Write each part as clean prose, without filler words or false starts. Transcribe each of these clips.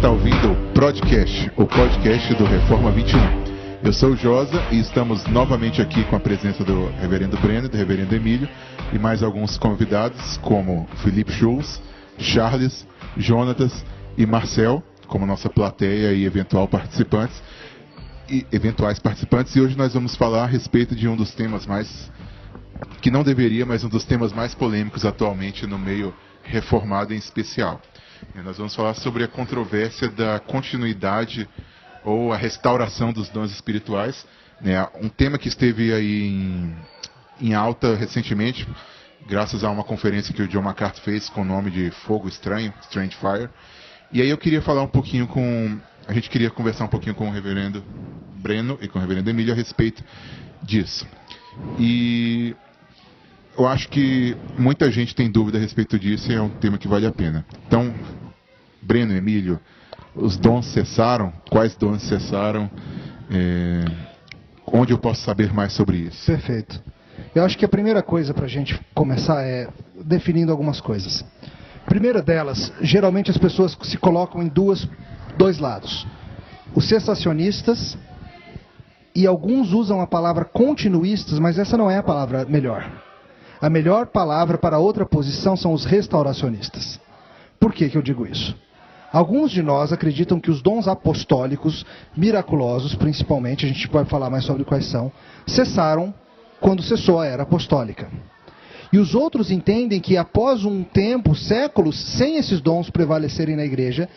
está ouvindo o Prodcast, o podcast do Reforma 21. Eu sou o Josa e estamos novamente aqui com a presença do Reverendo Breno, do Reverendo Emílio e mais alguns convidados como Felipe Schultz, Charles, Jonatas e Marcel, como nossa plateia e eventuais participantes. E hoje nós vamos falar a respeito de um dos temas mais, que não deveria, mas um dos temas mais polêmicos atualmente no meio reformado em especial. E nós vamos falar sobre a controvérsia da continuidade ou a restauração dos dons espirituais, né? Um tema que esteve aí em alta recentemente, graças a uma conferência que o John MacArthur fez com o nome de Fogo Estranho, Strange Fire. E aí eu queria falar um pouquinho a gente queria conversar um pouquinho com o Reverendo Breno e com o Reverendo Emílio a respeito disso. E eu acho que muita gente tem dúvida a respeito disso e é um tema que vale a pena. Então, Breno, Emílio, os dons cessaram? Quais dons cessaram? Onde eu posso saber mais sobre isso? Perfeito. Eu acho que a primeira coisa para a gente começar é definindo algumas coisas. A primeira delas, geralmente as pessoas se colocam em dois lados. Os cessacionistas e alguns usam a palavra continuistas, mas essa não é a palavra melhor. A melhor palavra para outra posição são os restauracionistas. Por que eu digo isso? Alguns de nós acreditam que os dons apostólicos, miraculosos principalmente, a gente vai falar mais sobre quais são, cessaram quando cessou a era apostólica. E os outros entendem que após um tempo, séculos, sem esses dons prevalecerem na igreja,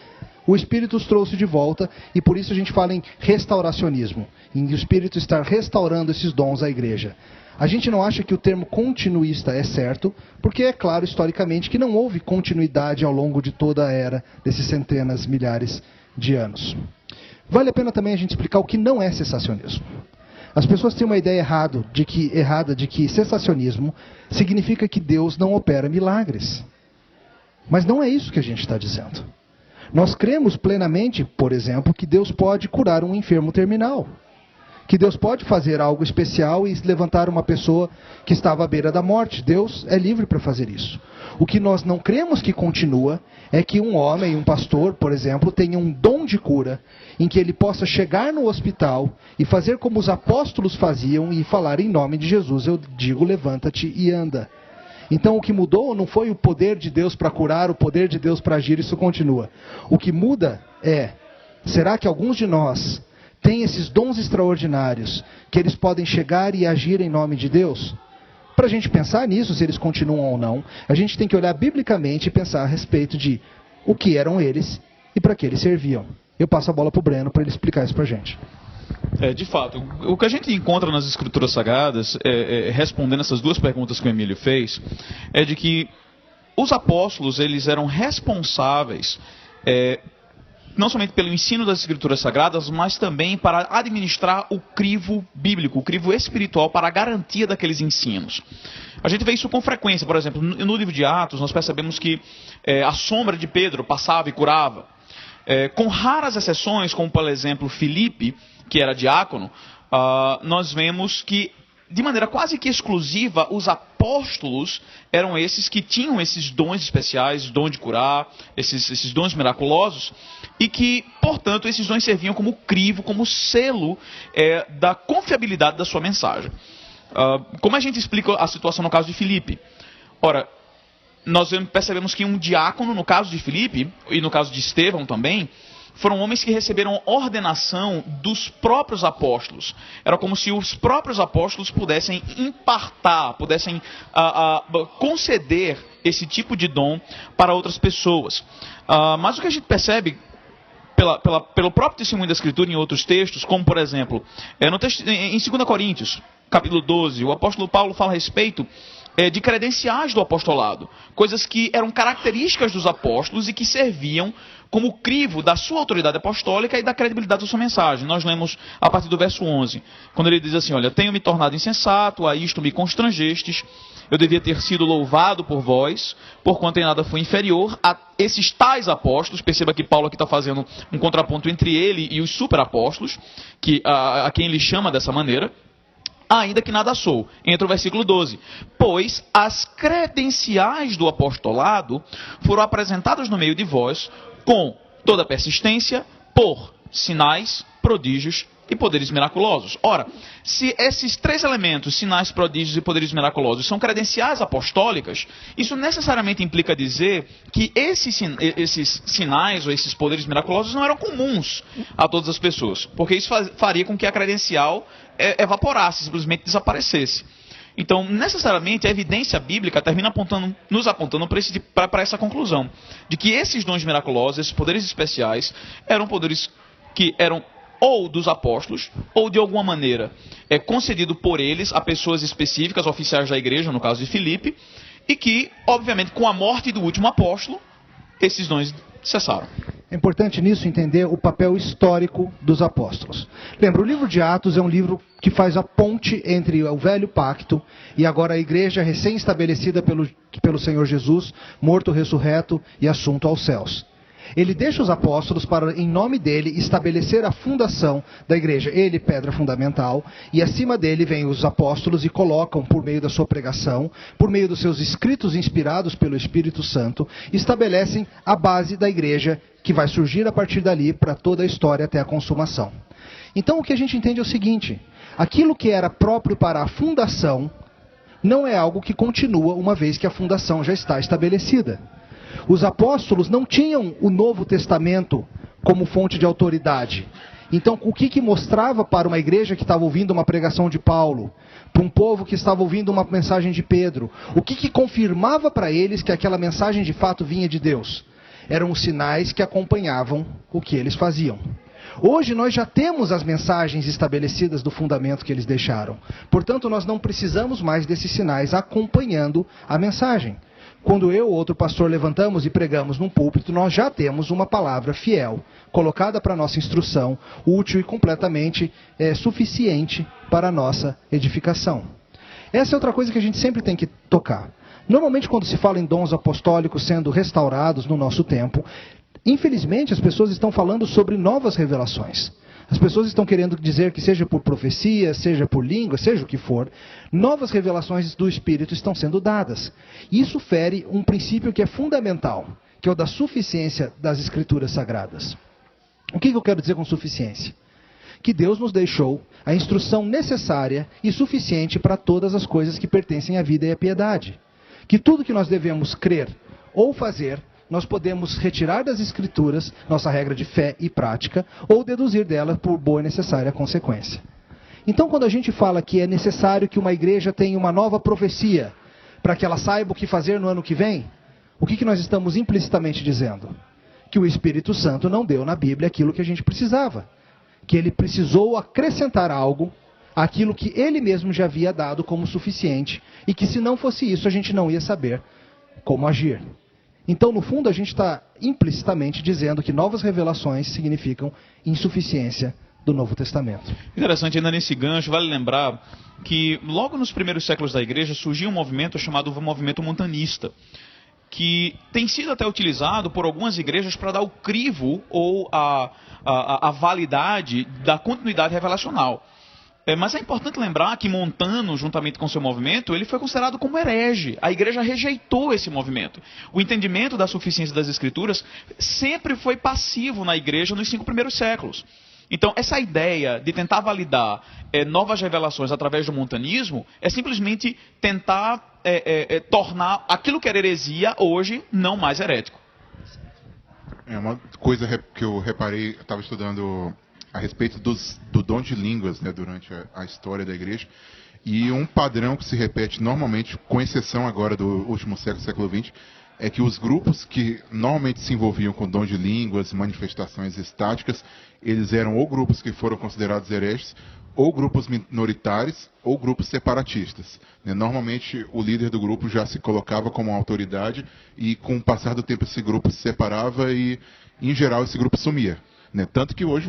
o Espírito os trouxe de volta, e por isso a gente fala em restauracionismo, em o Espírito estar restaurando esses dons à igreja. A gente não acha que o termo continuista é certo, porque é claro historicamente que não houve continuidade ao longo de toda a era desses centenas, milhares de anos. Vale a pena também a gente explicar o que não é cessacionismo. As pessoas têm uma ideia errada de que cessacionismo significa que Deus não opera milagres. Mas não é isso que a gente está dizendo. Nós cremos plenamente, por exemplo, que Deus pode curar um enfermo terminal. Que Deus pode fazer algo especial e levantar uma pessoa que estava à beira da morte. Deus é livre para fazer isso. O que nós não cremos que continua é que um homem, um pastor, por exemplo, tenha um dom de cura, em que ele possa chegar no hospital e fazer como os apóstolos faziam e falar em nome de Jesus, eu digo, levanta-te e anda. Então o que mudou não foi o poder de Deus para curar, o poder de Deus para agir, isso continua. O que muda é, será que alguns de nós têm esses dons extraordinários, que eles podem chegar e agir em nome de Deus? Para a gente pensar nisso, se eles continuam ou não, a gente tem que olhar biblicamente e pensar a respeito de o que eram eles e para que eles serviam. Eu passo a bola para o Breno para ele explicar isso para a gente. De fato, o que a gente encontra nas Escrituras Sagradas, respondendo essas duas perguntas que o Emílio fez, é de que os apóstolos eles eram responsáveis não somente pelo ensino das Escrituras Sagradas, mas também para administrar o crivo bíblico, o crivo espiritual para a garantia daqueles ensinos. A gente vê isso com frequência, por exemplo, no livro de Atos nós percebemos que a sombra de Pedro passava e curava. Com raras exceções, como por exemplo Filipe, que era diácono, nós vemos que de maneira quase que exclusiva, os apóstolos eram esses que tinham esses dons especiais, dom de curar, esses dons miraculosos, e que, portanto, esses dons serviam como crivo, como selo da confiabilidade da sua mensagem. Como a gente explica a situação no caso de Filipe? Ora, nós percebemos que um diácono, no caso de Filipe, e no caso de Estevão também, foram homens que receberam ordenação dos próprios apóstolos. Era como se os próprios apóstolos pudessem impartar, pudessem conceder esse tipo de dom para outras pessoas. Mas o que a gente percebe pelo próprio testemunho da Escritura em outros textos, como por exemplo, em 2 Coríntios, capítulo 12, o apóstolo Paulo fala a respeito de credenciais do apostolado, coisas que eram características dos apóstolos e que serviam como crivo da sua autoridade apostólica e da credibilidade da sua mensagem. Nós lemos a partir do verso 11, quando ele diz assim, olha, tenho me tornado insensato, a isto me constrangestes, eu devia ter sido louvado por vós, porquanto em nada fui inferior a esses tais apóstolos. Perceba que Paulo aqui está fazendo um contraponto entre ele e os superapóstolos, a quem ele chama dessa maneira. Ainda que nada sou. Entra o versículo 12. Pois as credenciais do apostolado foram apresentadas no meio de vós com toda persistência por sinais, prodígios e poderes miraculosos. Ora, se esses três elementos, sinais, prodígios e poderes miraculosos, são credenciais apostólicas, isso necessariamente implica dizer que esses sinais ou esses poderes miraculosos não eram comuns a todas as pessoas, porque isso faria com que a credencial evaporasse, simplesmente desaparecesse. Então, necessariamente, a evidência bíblica termina nos apontando para essa conclusão, de que esses dons miraculosos, esses poderes especiais, eram poderes que eram ou dos apóstolos, ou de alguma maneira concedido por eles a pessoas específicas, oficiais da igreja, no caso de Filipe, e que, obviamente, com a morte do último apóstolo, esses dons cessaram. É importante nisso entender o papel histórico dos apóstolos. Lembra, o livro de Atos é um livro que faz a ponte entre o velho pacto e agora a igreja recém-estabelecida pelo Senhor Jesus, morto, ressurreto e assunto aos céus. Ele deixa os apóstolos para, em nome dele, estabelecer a fundação da igreja. Ele, pedra fundamental, e acima dele vêm os apóstolos e colocam, por meio da sua pregação, por meio dos seus escritos inspirados pelo Espírito Santo, estabelecem a base da igreja que vai surgir a partir dali para toda a história até a consumação. Então o que a gente entende é o seguinte: aquilo que era próprio para a fundação não é algo que continua uma vez que a fundação já está estabelecida. Os apóstolos não tinham o Novo Testamento como fonte de autoridade. Então, o que mostrava para uma igreja que estava ouvindo uma pregação de Paulo, para um povo que estava ouvindo uma mensagem de Pedro, o que confirmava para eles que aquela mensagem de fato vinha de Deus? Eram os sinais que acompanhavam o que eles faziam. Hoje nós já temos as mensagens estabelecidas do fundamento que eles deixaram. Portanto, nós não precisamos mais desses sinais acompanhando a mensagem. Quando eu ou outro pastor levantamos e pregamos num púlpito, nós já temos uma palavra fiel, colocada para a nossa instrução, útil e completamente suficiente para a nossa edificação. Essa é outra coisa que a gente sempre tem que tocar. Normalmente, quando se fala em dons apostólicos sendo restaurados no nosso tempo, infelizmente as pessoas estão falando sobre novas revelações. As pessoas estão querendo dizer que seja por profecia, seja por língua, seja o que for, novas revelações do Espírito estão sendo dadas. Isso fere um princípio que é fundamental, que é o da suficiência das Escrituras Sagradas. O que eu quero dizer com suficiência? Que Deus nos deixou a instrução necessária e suficiente para todas as coisas que pertencem à vida e à piedade. Que tudo que nós devemos crer ou fazer, nós podemos retirar das Escrituras nossa regra de fé e prática, ou deduzir dela por boa e necessária consequência. Então, quando a gente fala que é necessário que uma igreja tenha uma nova profecia, para que ela saiba o que fazer no ano que vem, o que nós estamos implicitamente dizendo? Que o Espírito Santo não deu na Bíblia aquilo que a gente precisava. Que ele precisou acrescentar algo àquilo que ele mesmo já havia dado como suficiente, e que se não fosse isso, a gente não ia saber como agir. Então, no fundo, a gente está implicitamente dizendo que novas revelações significam insuficiência do Novo Testamento. Interessante, ainda nesse gancho, vale lembrar que logo nos primeiros séculos da igreja surgiu um movimento chamado movimento montanista, que tem sido até utilizado por algumas igrejas para dar o crivo ou a validade da continuidade revelacional. Mas é importante lembrar que Montano, juntamente com seu movimento, ele foi considerado como herege. A igreja rejeitou esse movimento. O entendimento da suficiência das Escrituras sempre foi passivo na igreja nos 5 primeiros séculos. Então, essa ideia de tentar validar novas revelações através do montanismo é simplesmente tentar tornar aquilo que era heresia hoje não mais herético. É uma coisa que eu reparei, eu estava estudando a respeito do dom de línguas, né, durante a história da igreja, e um padrão que se repete normalmente, com exceção agora do último século, século XX, é que os grupos que normalmente se envolviam com dom de línguas, manifestações estáticas, eles eram ou grupos que foram considerados hereges, ou grupos minoritários, ou grupos separatistas. Normalmente o líder do grupo já se colocava como uma autoridade, e com o passar do tempo esse grupo se separava e, em geral, esse grupo sumia. Tanto que hoje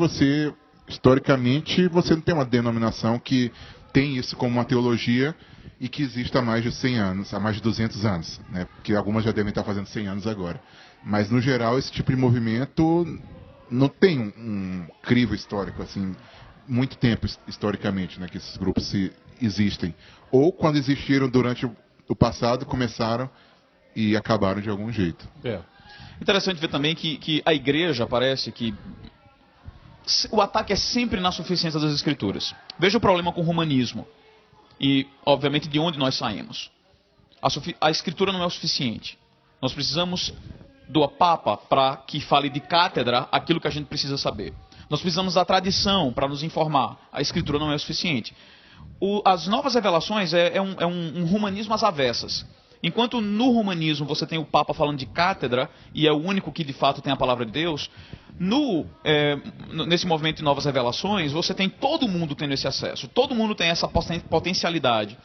historicamente, você não tem uma denominação que tem isso como uma teologia e que existe há mais de 100 anos, há mais de 200 anos, porque algumas já devem estar fazendo 100 anos agora. Mas, no geral, esse tipo de movimento não tem um crivo histórico, assim, muito tempo historicamente, que esses grupos existem. Ou, quando existiram durante o passado, começaram e acabaram de algum jeito. Interessante ver também que a igreja parece que o ataque é sempre na suficiência das escrituras. Veja o problema com o romanismo. E, obviamente, de onde nós saímos. A escritura não é o suficiente. Nós precisamos do Papa para que fale de cátedra aquilo que a gente precisa saber. Nós precisamos da tradição para nos informar. A escritura não é o suficiente. As novas revelações é um romanismo às avessas. Enquanto no romanismo você tem o Papa falando de cátedra, e é o único que de fato tem a palavra de Deus, nesse movimento de novas revelações, você tem todo mundo tendo esse acesso, todo mundo tem essa potencialidade.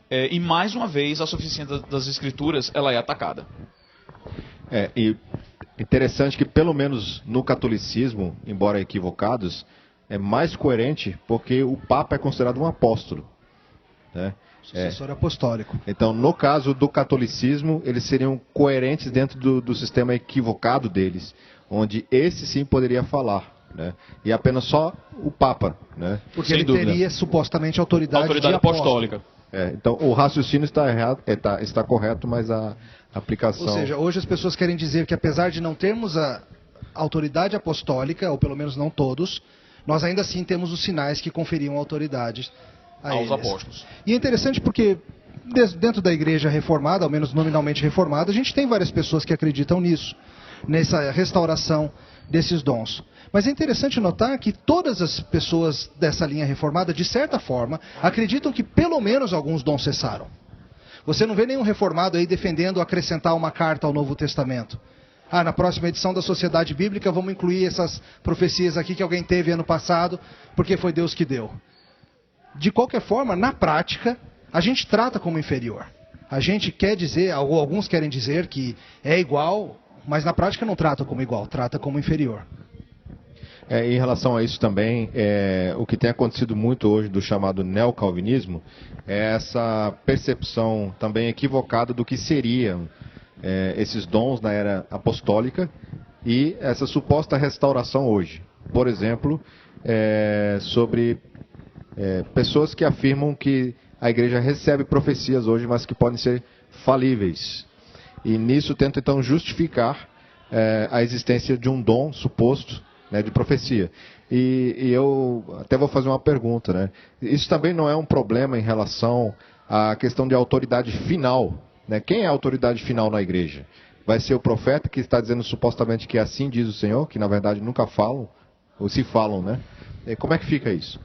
E mais uma vez a suficiência das escrituras ela é atacada. E interessante que pelo menos no catolicismo, embora equivocados, é mais coerente porque o Papa é considerado um apóstolo, né? Sucessor apostólico. Então, no caso do catolicismo, eles seriam coerentes dentro do sistema equivocado deles, onde esse sim poderia falar, né? E apenas só o Papa, né? Porque ele teria supostamente autoridade apostólica. Então, o raciocínio está errado, está correto, mas a aplicação... Ou seja, hoje as pessoas querem dizer que apesar de não termos a autoridade apostólica, ou pelo menos não todos, nós ainda assim temos os sinais que conferiam autoridade aos apóstolos. E é interessante porque dentro da igreja reformada, ao menos nominalmente reformada, a gente tem várias pessoas que acreditam nisso, nessa restauração desses dons. Mas é interessante notar que todas as pessoas dessa linha reformada, de certa forma, acreditam que pelo menos alguns dons cessaram. Você não vê nenhum reformado aí defendendo acrescentar uma carta ao Novo Testamento. Na próxima edição da Sociedade Bíblica vamos incluir essas profecias aqui que alguém teve ano passado, porque foi Deus que deu. De qualquer forma, na prática, a gente trata como inferior. A gente quer dizer, alguns querem dizer que é igual, mas na prática não trata como igual, trata como inferior. Em relação a isso também, o que tem acontecido muito hoje do chamado neocalvinismo é essa percepção também equivocada do que seriam esses dons na era apostólica e essa suposta restauração hoje. Por exemplo, sobre pessoas que afirmam que a igreja recebe profecias hoje, mas que podem ser falíveis. E nisso tenta então justificar a existência de um dom suposto, né, de profecia. E eu até vou fazer uma pergunta, né? Isso também não é um problema em relação à questão de autoridade final, né? Quem é a autoridade final na igreja? Vai ser o profeta que está dizendo supostamente que assim diz o Senhor, que na verdade nunca falam, ou se falam, né? E como é que fica isso?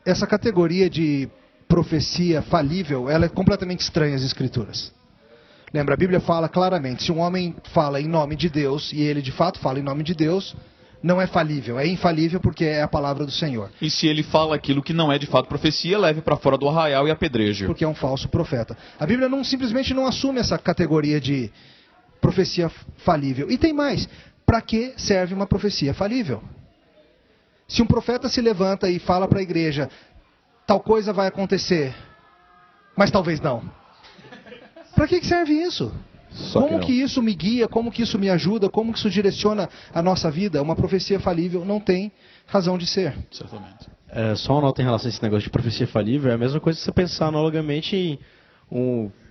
Essa categoria de profecia falível, ela é completamente estranha às Escrituras. Lembra, a Bíblia fala claramente, se um homem fala em nome de Deus, e ele de fato fala em nome de Deus, não é falível, é infalível porque é a palavra do Senhor. E se ele fala aquilo que não é de fato profecia, leve para fora do arraial e apedreje. Porque é um falso profeta. A Bíblia simplesmente não assume essa categoria de profecia falível. E tem mais, para que serve uma profecia falível? Se um profeta se levanta e fala para a igreja, tal coisa vai acontecer, mas talvez não. Para que serve isso? Como que isso me guia, como que isso me ajuda, como que isso direciona a nossa vida? Uma profecia falível não tem razão de ser. Certamente. Só uma nota em relação a esse negócio de profecia falível, é a mesma coisa que você pensar analogamente em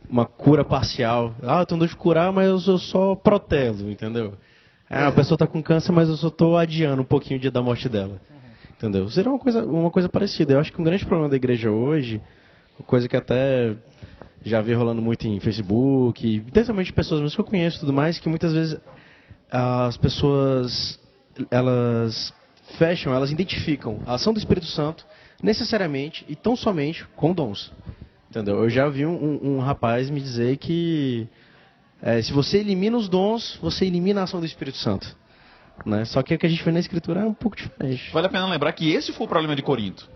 uma cura parcial. Eu tenho dor de curar, mas eu só protelo, entendeu? A pessoa está com câncer, mas eu só estou adiando um pouquinho o dia da morte dela. Entendeu? Seria uma coisa parecida. Eu acho que um grande problema da igreja hoje, coisa que até já vi rolando muito em Facebook, principalmente pessoas mesmo que eu conheço e tudo mais, que muitas vezes as pessoas, elas identificam a ação do Espírito Santo necessariamente e tão somente com dons. Entendeu? Eu já vi um rapaz me dizer que se você elimina os dons, você elimina a ação do Espírito Santo. Né? Só que o que a gente vê na Escritura é um pouco diferente. Vale a pena lembrar que esse foi o problema de Corinto.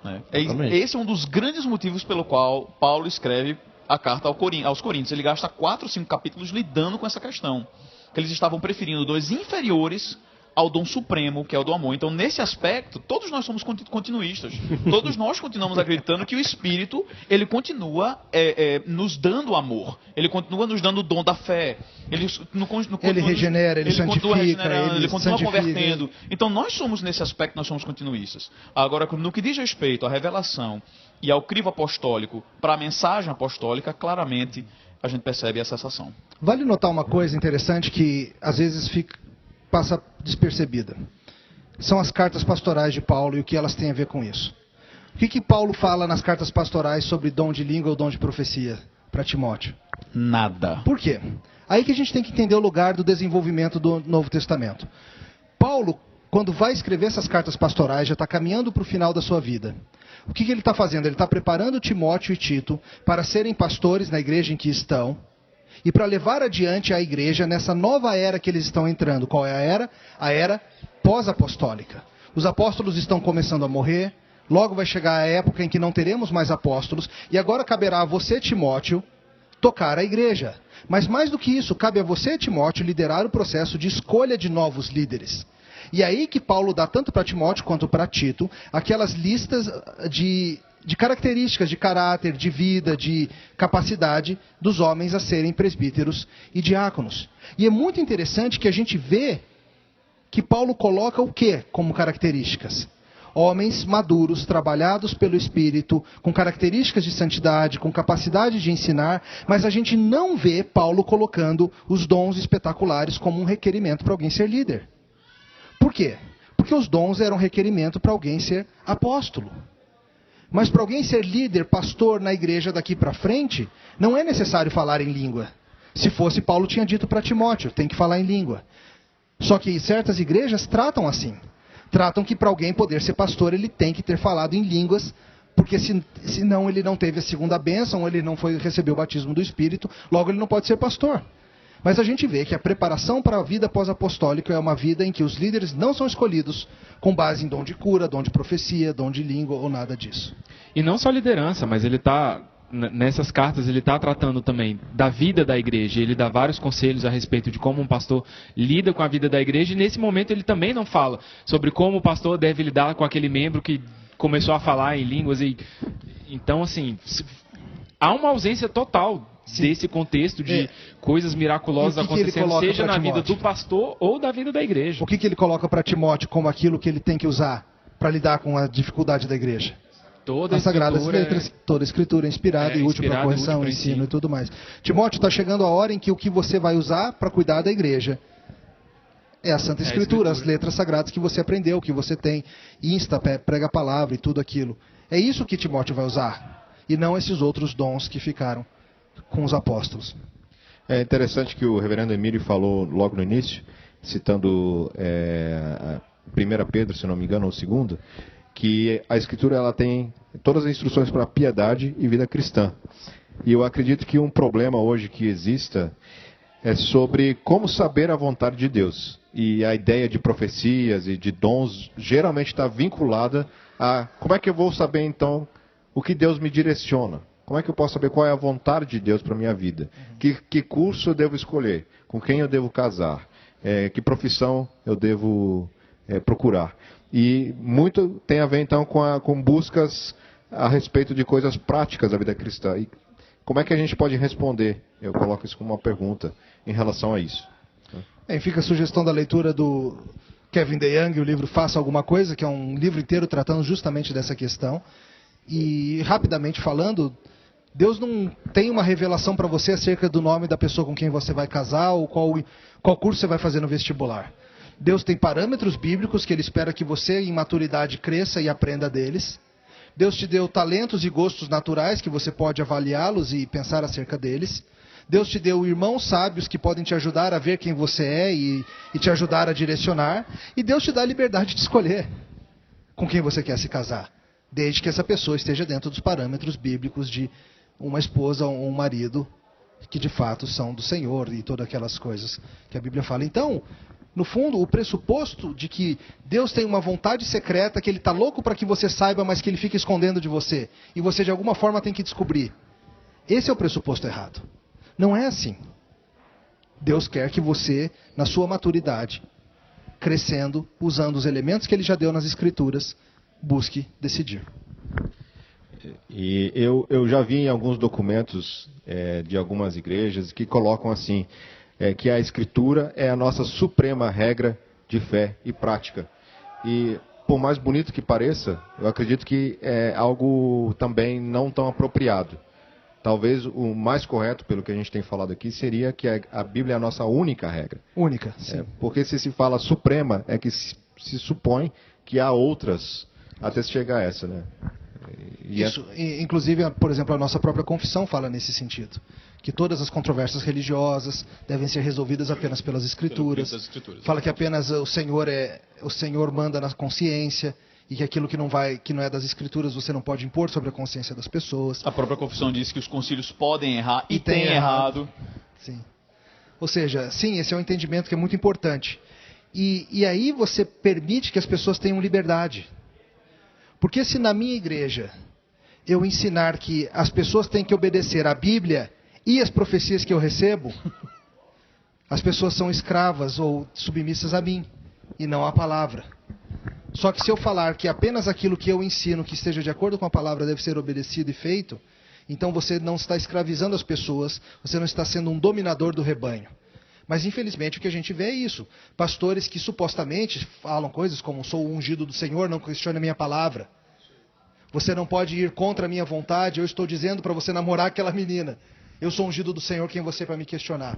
Né? Esse é um dos grandes motivos pelo qual Paulo escreve a carta aos Coríntios. Ele gasta 4 ou 5 capítulos lidando com essa questão. Que eles estavam preferindo dons inferiores ao dom supremo, que é o do amor. Então, nesse aspecto, todos nós somos continuistas. Todos nós continuamos acreditando que o Espírito, ele continua nos dando amor. Ele continua nos dando o dom da fé. Ele regenera, ele santifica, ele continua convertendo. Então, nós somos, nesse aspecto, nós somos continuistas. Agora, no que diz respeito à revelação e ao crivo apostólico, para a mensagem apostólica, claramente, a gente percebe essa sensação. Vale notar uma coisa interessante que às vezes passa despercebida. São as cartas pastorais de Paulo e o que elas têm a ver com isso. O que Paulo fala nas cartas pastorais sobre dom de língua ou dom de profecia para Timóteo? Nada. Por quê? Aí que a gente tem que entender o lugar do desenvolvimento do Novo Testamento. Paulo, quando vai escrever essas cartas pastorais, já está caminhando para o final da sua vida. O que ele está fazendo? Ele está preparando Timóteo e Tito para serem pastores na igreja em que estão e para levar adiante a igreja nessa nova era que eles estão entrando. Qual é a era? A era pós-apostólica. Os apóstolos estão começando a morrer, logo vai chegar a época em que não teremos mais apóstolos, e agora caberá a você, Timóteo, tocar a igreja. Mas mais do que isso, cabe a você, Timóteo, liderar o processo de escolha de novos líderes. E aí que Paulo dá tanto para Timóteo quanto para Tito aquelas listas de características, de caráter, de vida, de capacidade dos homens a serem presbíteros e diáconos. E é muito interessante que a gente vê que Paulo coloca o quê como características? Homens maduros, trabalhados pelo Espírito, com características de santidade, com capacidade de ensinar, mas a gente não vê Paulo colocando os dons espetaculares como um requerimento para alguém ser líder. Por quê? Porque os dons eram requerimento para alguém ser apóstolo. Mas para alguém ser líder, pastor na igreja daqui para frente, não é necessário falar em língua. Se fosse, Paulo tinha dito para Timóteo, tem que falar em língua. Só que certas igrejas tratam assim. Tratam que para alguém poder ser pastor, ele tem que ter falado em línguas, porque senão ele não teve a segunda bênção, ele não recebeu o batismo do Espírito, logo ele não pode ser pastor. Mas a gente vê que a preparação para a vida pós-apostólica é uma vida em que os líderes não são escolhidos com base em dom de cura, dom de profecia, dom de língua ou nada disso. E não só liderança, mas ele está, nessas cartas, ele está tratando também da vida da igreja. Ele dá vários conselhos a respeito de como um pastor lida com a vida da igreja. E nesse momento ele também não fala sobre como o pastor deve lidar com aquele membro que começou a falar em línguas. Então, assim, há uma ausência total desse contexto de coisas miraculosas acontecendo, seja na vida do pastor ou da vida da igreja. O que ele coloca para Timóteo como aquilo que ele tem que usar para lidar com a dificuldade da igreja? Toda as sagradas letras, toda a escritura é inspirada e útil para correção, ensino e tudo mais. Timóteo, está chegando a hora em que o que você vai usar para cuidar da igreja é a Santa Escritura, as letras sagradas que você aprendeu, que você tem, insta, prega a palavra e tudo aquilo. É isso que Timóteo vai usar, e não esses outros dons que ficaram com os apóstolos. É interessante que o reverendo Emílio falou logo no início, citando 1 Pedro, se não me engano, ou 2, que a Escritura ela tem todas as instruções para piedade e vida cristã. E eu acredito que um problema hoje que exista é sobre como saber a vontade de Deus. E a ideia de profecias e de dons geralmente está vinculada a como é que eu vou saber então o que Deus me direciona. Como é que eu posso saber qual é a vontade de Deus para a minha vida? Que curso eu devo escolher? Com quem eu devo casar? Que profissão eu devo procurar? E muito tem a ver, então, com buscas a respeito de coisas práticas da vida cristã. E como é que a gente pode responder? Eu coloco isso como uma pergunta em relação a isso. Fica a sugestão da leitura do Kevin DeYoung, o livro Faça Alguma Coisa, que é um livro inteiro tratando justamente dessa questão. E, rapidamente falando, Deus não tem uma revelação para você acerca do nome da pessoa com quem você vai casar ou qual curso você vai fazer no vestibular. Deus tem parâmetros bíblicos que Ele espera que você, em maturidade, cresça e aprenda deles. Deus te deu talentos e gostos naturais que você pode avaliá-los e pensar acerca deles. Deus te deu irmãos sábios que podem te ajudar a ver quem você é e te ajudar a direcionar. E Deus te dá a liberdade de escolher com quem você quer se casar, desde que essa pessoa esteja dentro dos parâmetros bíblicos de uma esposa ou um marido que de fato são do Senhor e todas aquelas coisas que a Bíblia fala. Então, no fundo, o pressuposto de que Deus tem uma vontade secreta, que Ele está louco para que você saiba, mas que Ele fica escondendo de você, e você de alguma forma tem que descobrir. Esse é o pressuposto errado. Não é assim. Deus quer que você, na sua maturidade, crescendo, usando os elementos que Ele já deu nas Escrituras, busque decidir. E eu já vi em alguns documentos de algumas igrejas que colocam assim, que a Escritura é a nossa suprema regra de fé e prática. E por mais bonito que pareça, eu acredito que é algo também não tão apropriado. Talvez o mais correto, pelo que a gente tem falado aqui, seria que a Bíblia é a nossa única regra. Única, sim. Porque se fala suprema, é que se supõe que há outras até se chegar a essa, né? Isso, inclusive, por exemplo, a nossa própria confissão fala nesse sentido. Que todas as controvérsias religiosas devem ser resolvidas apenas pelas Escrituras. Fala que apenas o Senhor manda na consciência. E que aquilo que não é das Escrituras, você não pode impor sobre a consciência das pessoas. A própria confissão diz que os concílios podem errar e têm errado. Sim. Ou seja, sim, esse é um entendimento que é muito importante. E aí você permite que as pessoas tenham liberdade. Porque se na minha igreja eu ensinar que as pessoas têm que obedecer à Bíblia e às profecias que eu recebo, as pessoas são escravas ou submissas a mim e não à palavra. Só que se eu falar que apenas aquilo que eu ensino que esteja de acordo com a palavra deve ser obedecido e feito, então você não está escravizando as pessoas, você não está sendo um dominador do rebanho. Mas infelizmente o que a gente vê é isso. Pastores que supostamente falam coisas como sou o ungido do Senhor, não questione a minha palavra. Você não pode ir contra a minha vontade, eu estou dizendo para você namorar aquela menina. Eu sou ungido do Senhor, quem você para me questionar?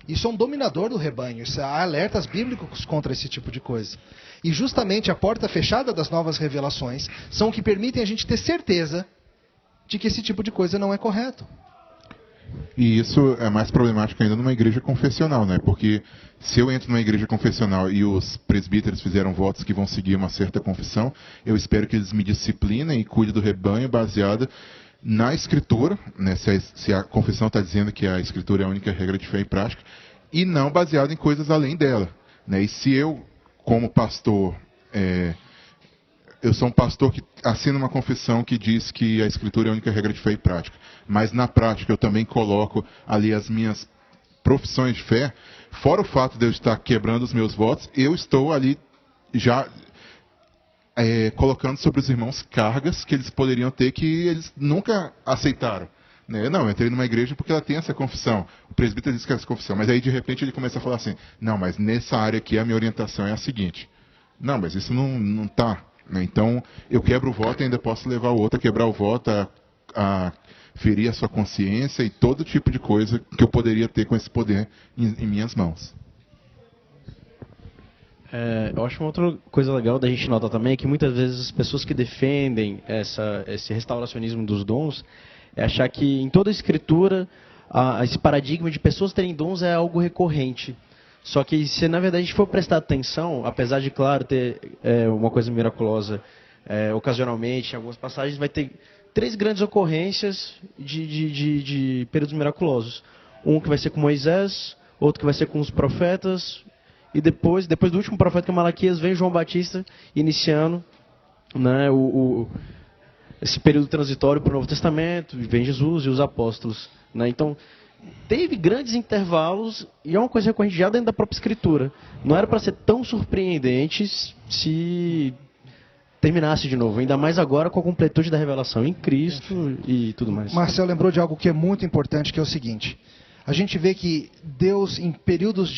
Isso é um dominador do rebanho. Há alertas bíblicos contra esse tipo de coisa. E justamente a porta fechada das novas revelações são o que permitem a gente ter certeza de que esse tipo de coisa não é correto. E isso é mais problemático ainda numa igreja confessional, né? Porque se eu entro numa igreja confessional e os presbíteros fizeram votos que vão seguir uma certa confissão, eu espero que eles me disciplinem e cuidem do rebanho baseada na Escritura, né? Se a confissão está dizendo que a Escritura é a única regra de fé e prática, e não baseado em coisas além dela, né? E se eu, como pastor, eu sou um pastor que assina uma confissão que diz que a Escritura é a única regra de fé e prática, mas na prática eu também coloco ali as minhas profissões de fé, fora o fato de eu estar quebrando os meus votos, eu estou ali já colocando sobre os irmãos cargas que eles poderiam ter que eles nunca aceitaram. Não, eu entrei numa igreja porque ela tem essa confissão. O presbítero diz que é essa confissão, mas aí de repente ele começa a falar assim, não, mas nessa área aqui a minha orientação é a seguinte. Não, mas isso não está. Então eu quebro o voto e ainda posso levar o outro a quebrar o voto, a ferir a sua consciência e todo tipo de coisa que eu poderia ter com esse poder em minhas mãos. Eu acho uma outra coisa legal da gente notar também é que muitas vezes as pessoas que defendem esse restauracionismo dos dons é achar que em toda a Escritura esse paradigma de pessoas terem dons é algo recorrente. Só que se na verdade a gente for prestar atenção, apesar de, claro, ter uma coisa miraculosa ocasionalmente, em algumas passagens, vai ter 3 grandes ocorrências de períodos miraculosos. Um que vai ser com Moisés, outro que vai ser com os profetas, e depois do último profeta, que é Malaquias, vem João Batista iniciando, né, esse período transitório para o Novo Testamento, vem Jesus e os apóstolos. Né? Então, teve grandes intervalos, e é uma coisa recorrente já dentro da própria Escritura. Não era para ser tão surpreendente se terminasse de novo, ainda mais agora com a completude da revelação em Cristo e tudo mais. Marcel lembrou de algo que é muito importante, que é o seguinte. A gente vê que Deus, em períodos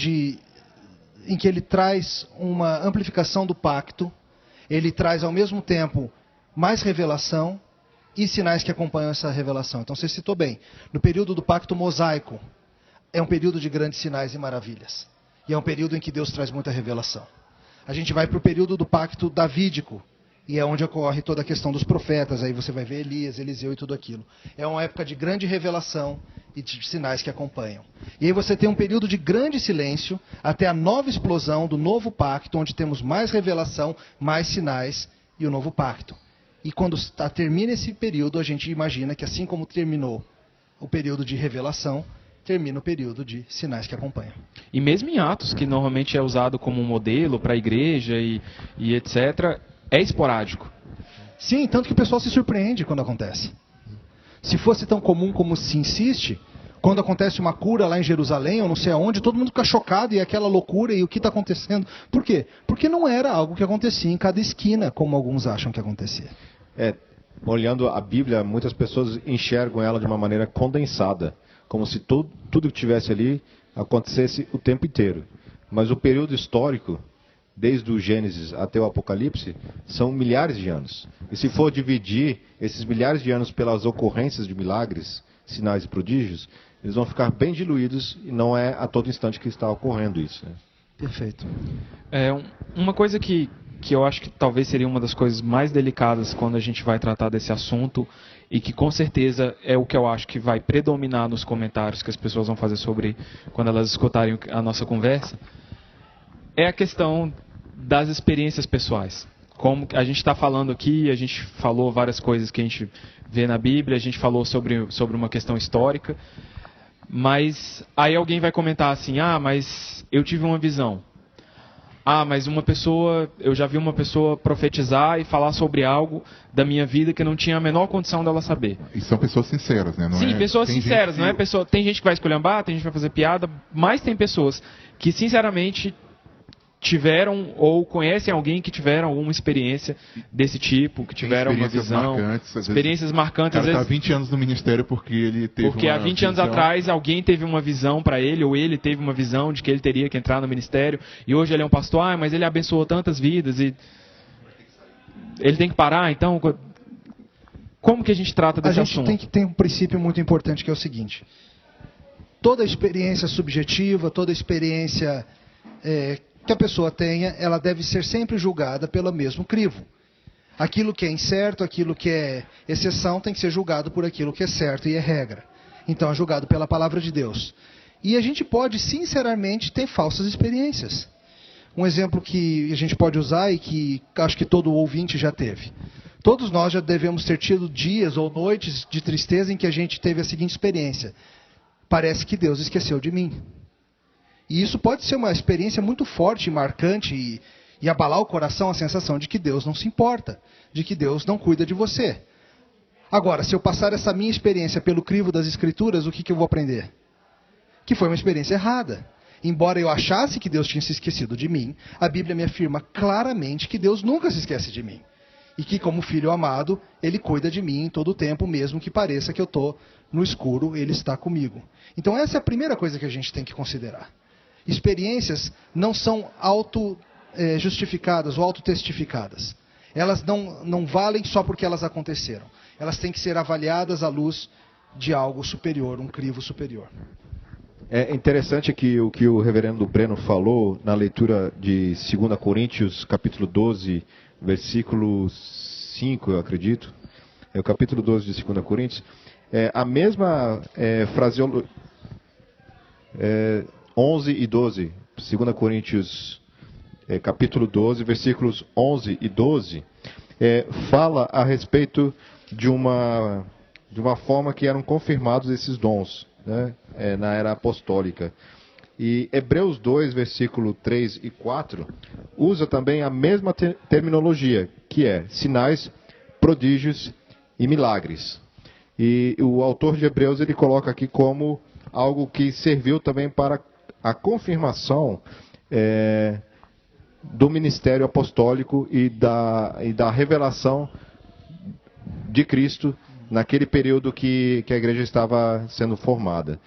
em que ele traz uma amplificação do pacto, ele traz ao mesmo tempo mais revelação e sinais que acompanham essa revelação. Então você citou bem, no período do pacto mosaico, é um período de grandes sinais e maravilhas. E é um período em que Deus traz muita revelação. A gente vai para o período do pacto davídico, e é onde ocorre toda a questão dos profetas, aí você vai ver Elias, Eliseu e tudo aquilo. É uma época de grande revelação e de sinais que acompanham. E aí você tem um período de grande silêncio, até a nova explosão do novo pacto, onde temos mais revelação, mais sinais e o novo pacto. E quando termina esse período, a gente imagina que assim como terminou o período de revelação, termina o período de sinais que acompanham. E mesmo em Atos, que normalmente é usado como um modelo para a igreja e etc., é esporádico. Sim, tanto que o pessoal se surpreende quando acontece. Se fosse tão comum como se insiste, quando acontece uma cura lá em Jerusalém, ou não sei aonde, todo mundo fica chocado e é aquela loucura e o que está acontecendo. Por quê? Porque não era algo que acontecia em cada esquina, como alguns acham que acontecia. Olhando a Bíblia, muitas pessoas enxergam ela de uma maneira condensada, como se tudo que tivesse ali acontecesse o tempo inteiro. Mas o período histórico, desde o Gênesis até o Apocalipse, são milhares de anos. E se for dividir esses milhares de anos pelas ocorrências de milagres, sinais e prodígios, eles vão ficar bem diluídos e não é a todo instante que está ocorrendo isso. Né? Perfeito. Uma coisa que eu acho que talvez seria uma das coisas mais delicadas quando a gente vai tratar desse assunto e que com certeza é o que eu acho que vai predominar nos comentários que as pessoas vão fazer sobre quando elas escutarem a nossa conversa, é a questão das experiências pessoais. Como a gente está falando aqui, a gente falou várias coisas que a gente vê na Bíblia, a gente falou sobre uma questão histórica, mas aí alguém vai comentar assim, mas eu tive uma visão. Mas eu já vi uma pessoa profetizar e falar sobre algo da minha vida que não tinha a menor condição dela saber. E são pessoas sinceras, né? Sim, pessoas sinceras, não é pessoa. Tem gente que vai esculhambar, tem gente que vai fazer piada, mas tem pessoas que sinceramente tiveram ou conhecem alguém que tiveram alguma experiência desse tipo, que tiveram uma visão, experiências marcantes. O cara está há 20 anos no ministério porque ele teve porque há 20 anos atrás alguém teve uma visão para ele, ou ele teve uma visão de que ele teria que entrar no ministério, e hoje ele é um pastor, mas ele abençoou tantas vidas, e ele tem que parar, então... Como que a gente trata desse assunto? A gente tem que ter um princípio muito importante, que é o seguinte: toda experiência subjetiva, toda experiência... que a pessoa tenha, ela deve ser sempre julgada pelo mesmo crivo. Aquilo que é incerto, aquilo que é exceção, tem que ser julgado por aquilo que é certo e é regra. Então é julgado pela palavra de Deus. E a gente pode, sinceramente, ter falsas experiências. Um exemplo que a gente pode usar e que acho que todo ouvinte já teve. Todos nós já devemos ter tido dias ou noites de tristeza em que a gente teve a seguinte experiência: parece que Deus esqueceu de mim. E isso pode ser uma experiência muito forte, marcante e abalar o coração, a sensação de que Deus não se importa, de que Deus não cuida de você. Agora, se eu passar essa minha experiência pelo crivo das Escrituras, o que eu vou aprender? Que foi uma experiência errada. Embora eu achasse que Deus tinha se esquecido de mim, a Bíblia me afirma claramente que Deus nunca se esquece de mim. E que, como filho amado, Ele cuida de mim em todo o tempo, mesmo que pareça que eu estou no escuro, Ele está comigo. Então essa é a primeira coisa que a gente tem que considerar. Experiências não são auto-justificadas ou auto-testificadas. Elas não valem só porque elas aconteceram. Elas têm que ser avaliadas à luz de algo superior, um crivo superior. É interessante que o que o reverendo Breno falou na leitura de 2 Coríntios, capítulo 12, versículo 5, eu acredito. É o capítulo 12 de 2 Coríntios. A mesma fraseologia... 11 e 12, 2 Coríntios capítulo 12, versículos 11 e 12, fala a respeito de uma forma que eram confirmados esses dons, né, na era apostólica. E Hebreus 2, versículo 3 e 4, usa também a mesma terminologia, que é sinais, prodígios e milagres. E o autor de Hebreus ele coloca aqui como algo que serviu também para a confirmação do ministério apostólico e da revelação de Cristo naquele período que a igreja estava sendo formada.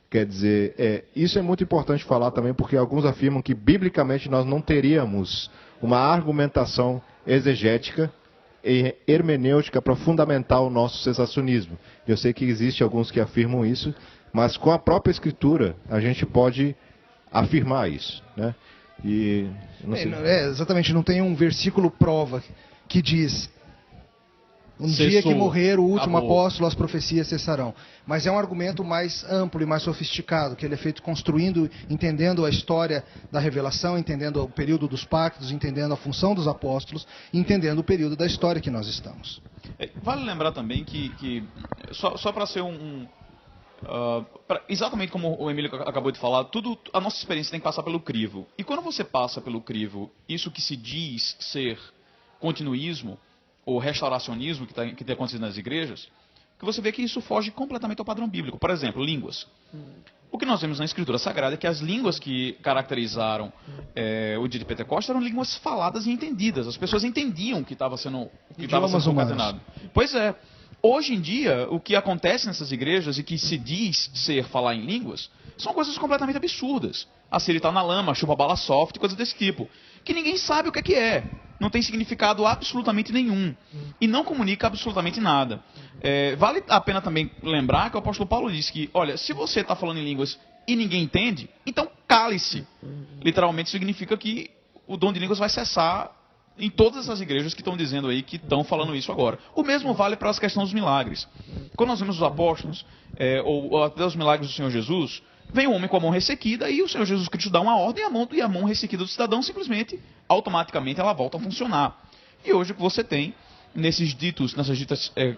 Quer dizer, isso é muito importante falar também, porque alguns afirmam que biblicamente nós não teríamos uma argumentação exegética e hermenêutica para fundamentar o nosso cessacionismo. Eu sei que existem alguns que afirmam isso, mas com a própria Escritura a gente pode afirmar isso, né? E não sei. Exatamente, não tem um versículo prova que diz: dia que morrer o último apóstolo, as profecias cessarão. Mas é um argumento mais amplo e mais sofisticado, que ele é feito construindo, entendendo a história da revelação, entendendo o período dos pactos, entendendo a função dos apóstolos, entendendo o período da história que nós estamos. Vale lembrar também que só para ser exatamente como o Emílio acabou de falar, a nossa experiência tem que passar pelo crivo. E quando você passa pelo crivo, isso que se diz ser continuismo ou restauracionismo que tem acontecido nas igrejas, que você vê que isso foge completamente ao padrão bíblico. Por exemplo, línguas. O que nós vemos na Escritura Sagrada é que as línguas que caracterizaram o dia de Pentecostes eram línguas faladas e entendidas. As pessoas entendiam o que estava sendo concatenado. Pois é. Hoje em dia, o que acontece nessas igrejas e que se diz ser falar em línguas, são coisas completamente absurdas. A Siri está na lama, chupa bala soft, coisas desse tipo. Que ninguém sabe o que é. Não tem significado absolutamente nenhum. E não comunica absolutamente nada. Vale a pena também lembrar que o apóstolo Paulo disse que, olha, se você está falando em línguas e ninguém entende, então cale-se. Literalmente significa que o dom de línguas vai cessar em todas as igrejas que estão dizendo aí, que estão falando isso agora. O mesmo vale para as questões dos milagres. Quando nós vemos os apóstolos, ou até os milagres do Senhor Jesus, vem um homem com a mão ressequida e o Senhor Jesus Cristo dá uma ordem e a mão ressequida do cidadão simplesmente, automaticamente, ela volta a funcionar. E hoje o que você tem nessas ditas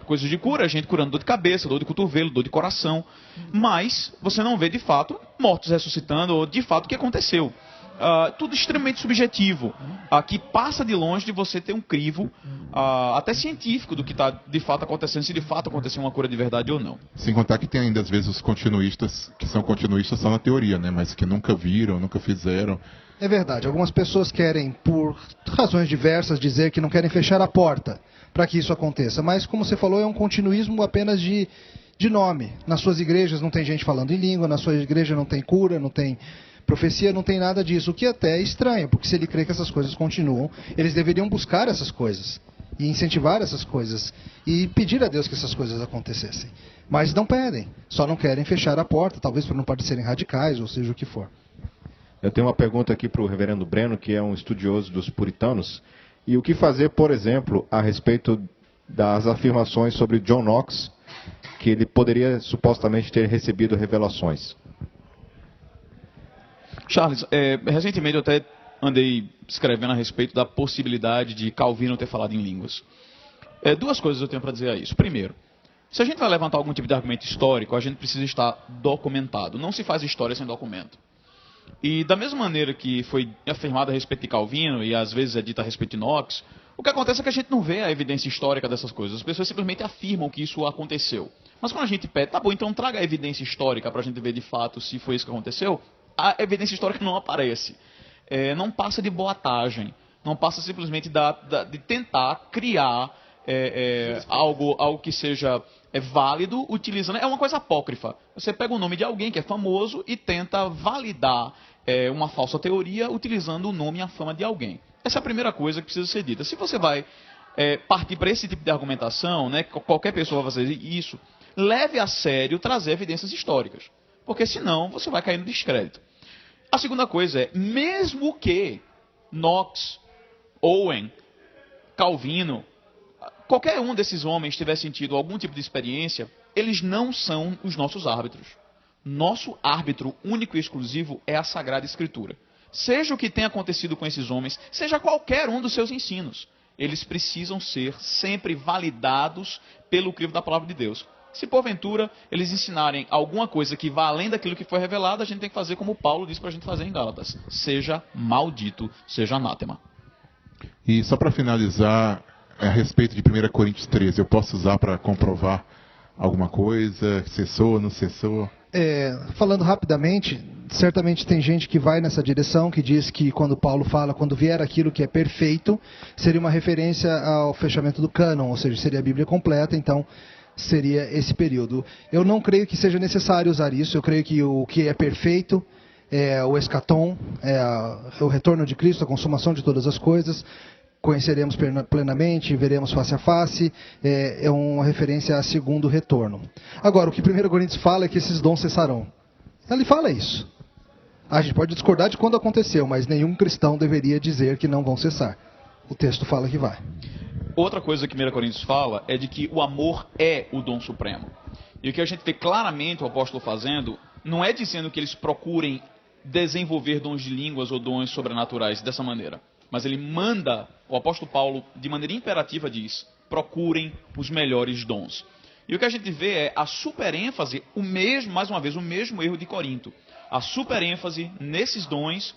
coisas de cura, gente curando dor de cabeça, dor de cotovelo, dor de coração, mas você não vê de fato mortos ressuscitando ou de fato o que aconteceu. Tudo extremamente subjetivo, que passa de longe de você ter um crivo até científico do que está de fato acontecendo, se de fato aconteceu uma cura de verdade ou não. Sem contar que tem ainda às vezes os continuistas, que são continuistas só na teoria, né? Mas que nunca viram, nunca fizeram. É verdade, algumas pessoas querem, por razões diversas, dizer que não querem fechar a porta para que isso aconteça. Mas, como você falou, é um continuismo apenas de nome. Nas suas igrejas não tem gente falando em língua, na sua igreja não tem cura, não tem profecia, não tem nada disso. O que até é estranho, porque se ele crê que essas coisas continuam, eles deveriam buscar essas coisas e incentivar essas coisas e pedir a Deus que essas coisas acontecessem. Mas não pedem, só não querem fechar a porta, talvez por não parecerem radicais, ou seja o que for. Eu tenho uma pergunta aqui para o reverendo Breno, que é um estudioso dos puritanos. E o que fazer, por exemplo, a respeito das afirmações sobre John Knox, que ele poderia supostamente ter recebido revelações? Charles, recentemente eu até andei escrevendo a respeito da possibilidade de Calvino ter falado em línguas. Duas coisas eu tenho para dizer a isso. Primeiro, se a gente vai levantar algum tipo de argumento histórico, a gente precisa estar documentado. Não se faz história sem documento. E da mesma maneira que foi afirmado a respeito de Calvino, e às vezes é dito a respeito de Knox, o que acontece é que a gente não vê a evidência histórica dessas coisas. As pessoas simplesmente afirmam que isso aconteceu. Mas quando a gente pede, tá bom, então traga a evidência histórica para a gente ver de fato se foi isso que aconteceu, a evidência histórica não aparece. Não passa de boatagem. Não passa simplesmente de tentar criar algo que seja válido utilizando... É uma coisa apócrifa. Você pega o nome de alguém que é famoso e tenta validar uma falsa teoria utilizando o nome e a fama de alguém. Essa é a primeira coisa que precisa ser dita. Se você vai partir para esse tipo de argumentação, né, qualquer pessoa vai fazer isso, leve a sério trazer evidências históricas. Porque senão você vai cair no descrédito. A segunda coisa é, mesmo que Knox, Owen, Calvino, qualquer um desses homens tivesse tido algum tipo de experiência, eles não são os nossos árbitros. Nosso árbitro único e exclusivo é a Sagrada Escritura. Seja o que tenha acontecido com esses homens, seja qualquer um dos seus ensinos, eles precisam ser sempre validados pelo crivo da palavra de Deus. Se porventura eles ensinarem alguma coisa que vá além daquilo que foi revelado, a gente tem que fazer como Paulo disse para a gente fazer em Gálatas. Seja maldito, seja anátema. E só para finalizar, a respeito de 1 Coríntios 13, eu posso usar para comprovar alguma coisa? Cessou, não cessou? Falando rapidamente, certamente tem gente que vai nessa direção, que diz que quando Paulo fala, quando vier aquilo que é perfeito, seria uma referência ao fechamento do cânon, ou seja, seria a Bíblia completa, então seria esse período. Eu não creio que seja necessário usar isso, eu creio que o que é perfeito é o escatom, é o retorno de Cristo, a consumação de todas as coisas, conheceremos plenamente, veremos face a face, é uma referência a segundo retorno. Agora, o que 1 Coríntios fala é que esses dons cessarão. Ele fala isso. A gente pode discordar de quando aconteceu, mas nenhum cristão deveria dizer que não vão cessar. O texto fala que vai. Outra coisa que 1 Coríntios fala é de que o amor é o dom supremo. E o que a gente vê claramente o apóstolo fazendo, não é dizendo que eles procurem desenvolver dons de línguas ou dons sobrenaturais dessa maneira. Mas ele manda, o apóstolo Paulo, de maneira imperativa, diz: procurem os melhores dons. E o que a gente vê é a superênfase, mais uma vez, o mesmo erro de Corinto. A superênfase nesses dons,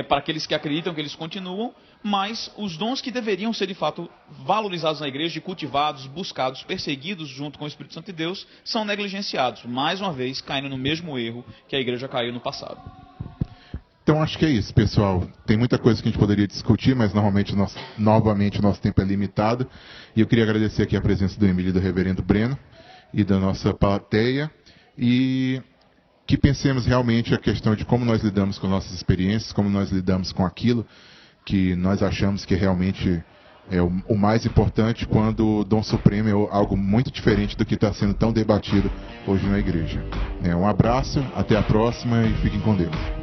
para aqueles que acreditam que eles continuam, mas os dons que deveriam ser, de fato, valorizados na igreja, cultivados, buscados, perseguidos junto com o Espírito Santo de Deus, são negligenciados. Mais uma vez, caindo no mesmo erro que a igreja caiu no passado. Então acho que é isso, pessoal. Tem muita coisa que a gente poderia discutir, mas novamente o nosso tempo é limitado. E eu queria agradecer aqui a presença do Emílio e do reverendo Breno e da nossa plateia. E que pensemos realmente a questão de como nós lidamos com nossas experiências, como nós lidamos com aquilo que nós achamos que realmente é o mais importante quando o dom supremo é algo muito diferente do que está sendo tão debatido hoje na igreja. Um abraço, até a próxima e fiquem com Deus.